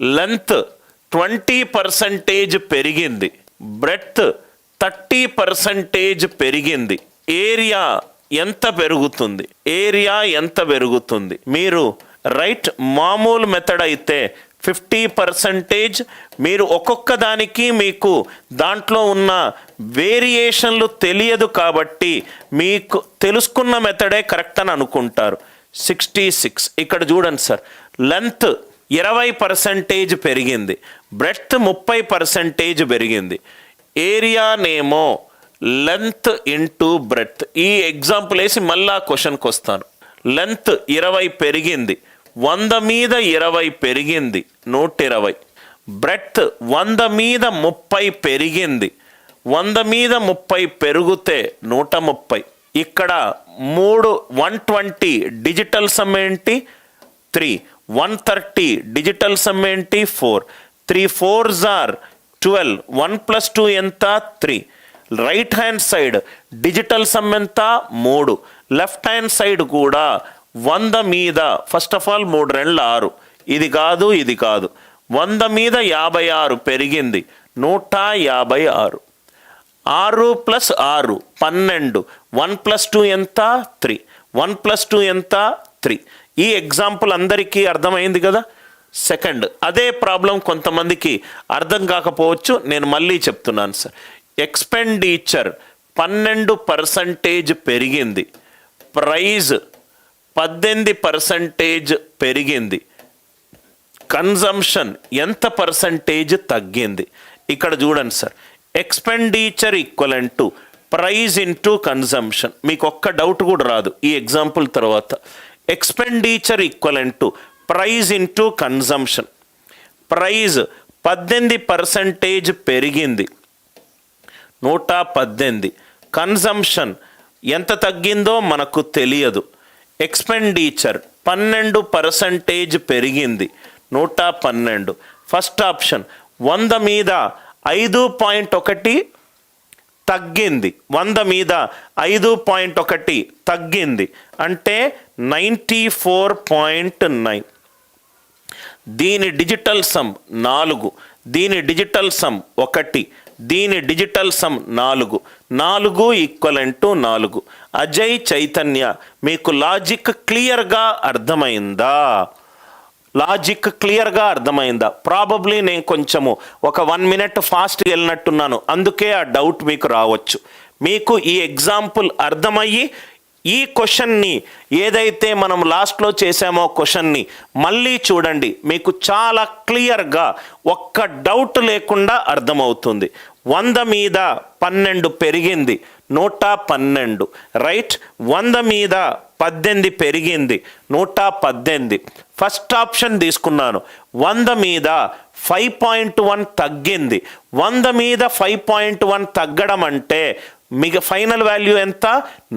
Length 20% పెరిగింది, breadth 30% పెరిగింది. Area ఎంత పెరుగుతుంది? ఏరియా ఎంత పెరుగుతుంది? మీరు రైట్ మామూలు మెథడ్ అయితే 50%. మీరు ఒక్కొక్క దానికి మీకు దాంట్లో ఉన్న వేరియేషన్లు తెలియదు కాబట్టి మీకు తెలుసుకున్న మెథడే కరెక్ట్ అని అనుకుంటారు. 66. ఇక్కడ చూడండి సార్, లెంత్ 20% పెరిగింది, బ్రెడ్త్ 30% పెరిగింది. ఏరియానేమో లెంత్ ఇంటూ బ్రెడ్త్. ఈ ఎగ్జాంపుల్ వేసి మళ్ళా క్వశ్చన్కి వస్తాను. లెంత్ 20 పెరిగింది, 100 మీద 20 పెరిగింది, 120. బ్రెడ్త్ 100 మీద 30 పెరిగింది, 100 మీద 30 పెరిగితే 130. ఇక్కడ 120 డిజిటల్ సమ్ ఏంటి? 3. 130 డిజిటల్ సమ్ ఏంటి? 4. 3 4s are 12. 1 + 2 ఎంత? 3. Right hand side digital sum ఎంత? 3. లెఫ్ట్ హ్యాండ్ సైడ్ కూడా 100 మీద ఫస్ట్ ఆఫ్ ఆల్ 3 2 6. ఇది కాదు, ఇది కాదు. 100 మీద 56 పెరిగింది, 156. 6 + 6 12. 1 + 2 ఎంత? 3. 1 + 2 ఎంత? 3. ఈ ఎగ్జాంపుల్ అందరికీ అర్థమైంది కదా. సెకండ్, అదే ప్రాబ్లం కొంతమందికి అర్థం కాకపోవచ్చు, నేను మళ్ళీ చెప్తున్నాను సార్. ఎక్స్పెండిచర్ 12% పెరిగింది, ప్రైజ్ 18% పెరిగింది, కన్జంప్షన్ ఎంత పర్సంటేజ్ తగ్గింది? ఇక్కడ చూడండి sir, expenditure equivalent to price into consumption. మీకు ఒక్క డౌట్ కూడా రాదు ఈ ఎగ్జాంపుల్ తర్వాత. Expenditure equivalent to price into consumption. Price 18% పెరిగింది, 118. కన్జంప్షన్ ఎంత తగ్గిందో మనకు తెలియదు. ఎక్స్పెండిచర్ 12% పెరిగింది, 112. ఫస్ట్ ఆప్షన్ 100 మీద 5.1 తగ్గింది, 100 మీద 5.1 తగ్గింది అంటే 94.9. దీని డిజిటల్ సమ్ 4, దీని డిజిటల్ సమ్ 1, దీని digital sum 4. 4 equivalent 4. Ajay, Chaitanya, మీకు లాజిక్ క్లియర్గా అర్థమైందా? లాజిక్ క్లియర్గా అర్థమైందా? ప్రాబబ్లీ నేను కొంచెము ఒక 1 minute ఫాస్ట్గా వెళ్ళినట్టున్నాను, అందుకే ఆ డౌట్ మీకు రావచ్చు. మీకు ఈ ఎగ్జాంపుల్ అర్థమయ్యి ఈ క్వశ్చన్ని ఏదైతే మనం లాస్ట్లో చేసామో క్వశ్చన్ని మళ్ళీ చూడండి, మీకు చాలా క్లియర్గా ఒక్క డౌట్ లేకుండా అర్థమవుతుంది. 100 మీద 12 పెరిగింది, 112. రైట్, 100 మీద 18 పెరిగింది, 118. ఫస్ట్ ఆప్షన్ తీసుకున్నాను. 100 మీద 5.1 తగ్గింది. 100 మీద 5.1 తగ్గడం అంటే మీకు ఫైనల్ వాల్యూ ఎంత?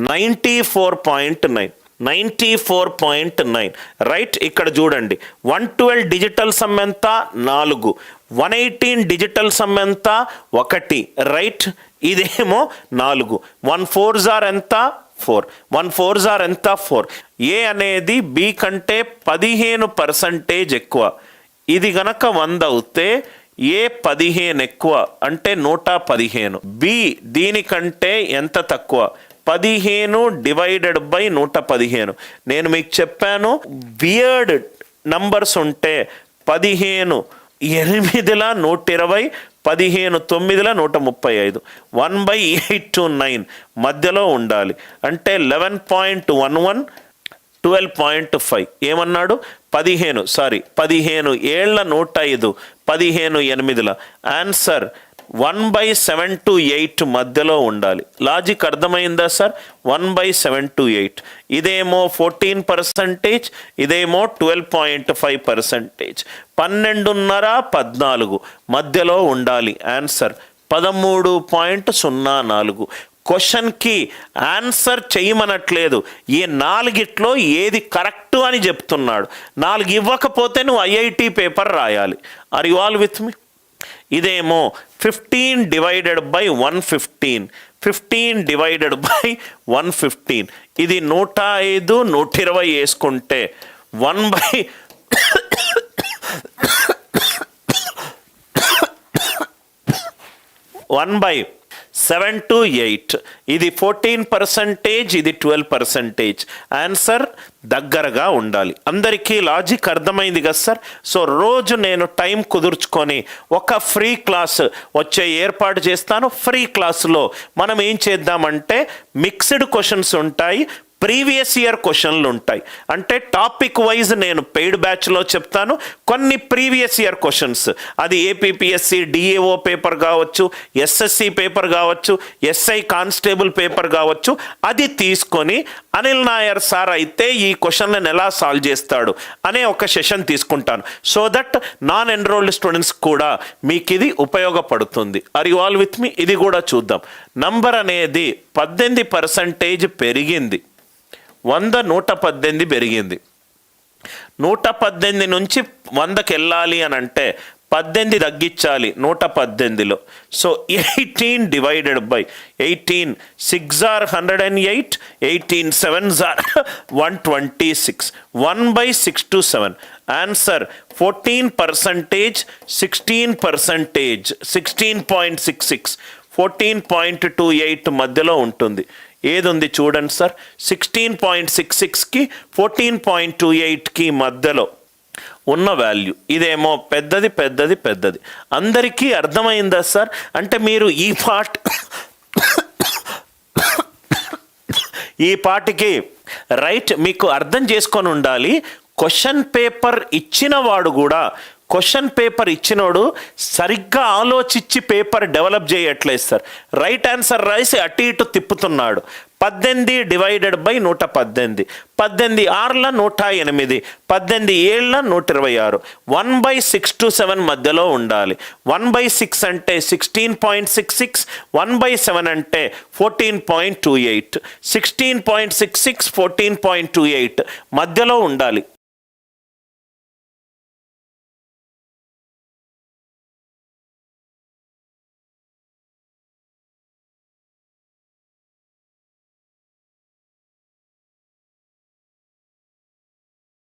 94.9. 94.9. రైట్, ఇక్కడ చూడండి, 112 డిజిటల్ సమ్ ఎంత? 4. 118 డిజిటల్ సమ్ ఎంత? 1. రైట్, ఇదేమో 4. 1 4s are ఎంత? 4. 1 4s are ఎంత? 4. ఏ అనేది బి కంటే 15% ఎక్కువ. ఇది గనక 100 అవుతే ఏ 15 ఎక్కువ అంటే 115. బి దీనికంటే ఎంత తక్కువ? 15 డివైడెడ్ బై 115. నేను మీకు చెప్పాను, వియర్డ్ నంబర్స్ ఉంటే 15 8ల 120, 15 9ల 135. 1/8 to 9 మధ్యలో ఉండాలి అంటే 11.11, 12.5. ఏమన్నాడు? 15 15 ఏళ్ల 105, 15 8ల. ఆన్సర్ 1/7 to 8 మధ్యలో ఉండాలి. లాజిక్ అర్థమైందా సార్? 1/7 to 8. ఇదేమో 14%, ఇదేమో 12.5%. 12.5 14 మధ్యలో ఉండాలి. ఆన్సర్ 13.04. క్వశ్చన్కి ఆన్సర్ చేయమనట్లేదు, ఈ 4గిట్లో ఏది కరెక్ట్ అని చెప్తున్నాడు. 4 ఇవ్వకపోతే నువ్వు ఐఐటి పేపర్ రాయాలి. Are you all with me? ఇదేమో 15 డివైడెడ్ బై 115, 15 డివైడెడ్ బై 115. ఇది 105, 120 వేసుకుంటే 1/15 1/7 to 8. ఇది 14%, ఇది 12%. ఆన్సర్ దగ్గరగా ఉండాలి. అందరికీ లాజిక్ అర్థమైంది కదా సార్? సో రోజు నేను టైం కుదుర్చుకొని ఒక ఫ్రీ క్లాస్ వచ్చే ఏర్పాటు చేస్తాను. ఫ్రీ క్లాసులో మనం ఏం చేద్దామంటే మిక్స్డ్ క్వశ్చన్స్ ఉంటాయి, ప్రీవియస్ ఇయర్ క్వశ్చన్లు ఉంటాయి. అంటే టాపిక్ వైజ్ నేను పెయిడ్ బ్యాచ్లో చెప్తాను, కొన్ని ప్రీవియస్ ఇయర్ క్వశ్చన్స్, అది ఏపీపీఎస్సి డిఏఓ పేపర్ కావచ్చు, ఎస్ఎస్సి పేపర్ కావచ్చు, ఎస్ఐ కానిస్టేబుల్ పేపర్ కావచ్చు, అది తీసుకొని అనిల్ నాయర్ సార్ అయితే ఈ క్వశ్చన్లను ఎలా సాల్వ్ చేస్తాడు అనే ఒక సెషన్ తీసుకుంటాను. So that non enrolled students కూడా మీకు ఇది ఉపయోగపడుతుంది. Are you all with me? ఇది కూడా చూద్దాం. నంబర్ అనేది 18% పెరిగింది. 118 పెరిగింది. 118 నుంచి 100కి వెళ్ళాలి అని అంటే 18 తగ్గించాలి 118లో. So 18 divided by 18, 6 are 108, 18 7s are 126, 1/6 to 7. Answer 14%, 16%, 16.66, 14.28 మధ్యలో ఉంటుంది. ఏది ఉంది చూడండి సార్, 16.66కి 14.28కి మధ్యలో ఉన్న వాల్యూ. ఇదేమో పెద్దది పెద్దది పెద్దది. అందరికీ అర్థమైందా సార్? అంటే మీరు ఈ పాటికి రైట్ మీకు అర్థం చేసుకొని ఉండాలి. క్వశ్చన్ పేపర్ ఇచ్చిన వాడు కూడా, క్వశ్చన్ పేపర్ ఇచ్చినోడు సరిగ్గా ఆలోచించి పేపర్ డెవలప్ చేయట్లేదు సార్. రైట్ ఆన్సర్ రాసి అటు ఇటు తిప్పుతున్నాడు. 18 డివైడెడ్ బై 118, 18 6ల 108, 18 7ల 126, 1/6 to 7 మధ్యలో ఉండాలి. 1/6 అంటే 16.66, 1/7 అంటే 14.28, 16.66, 14.28 మధ్యలో ఉండాలి.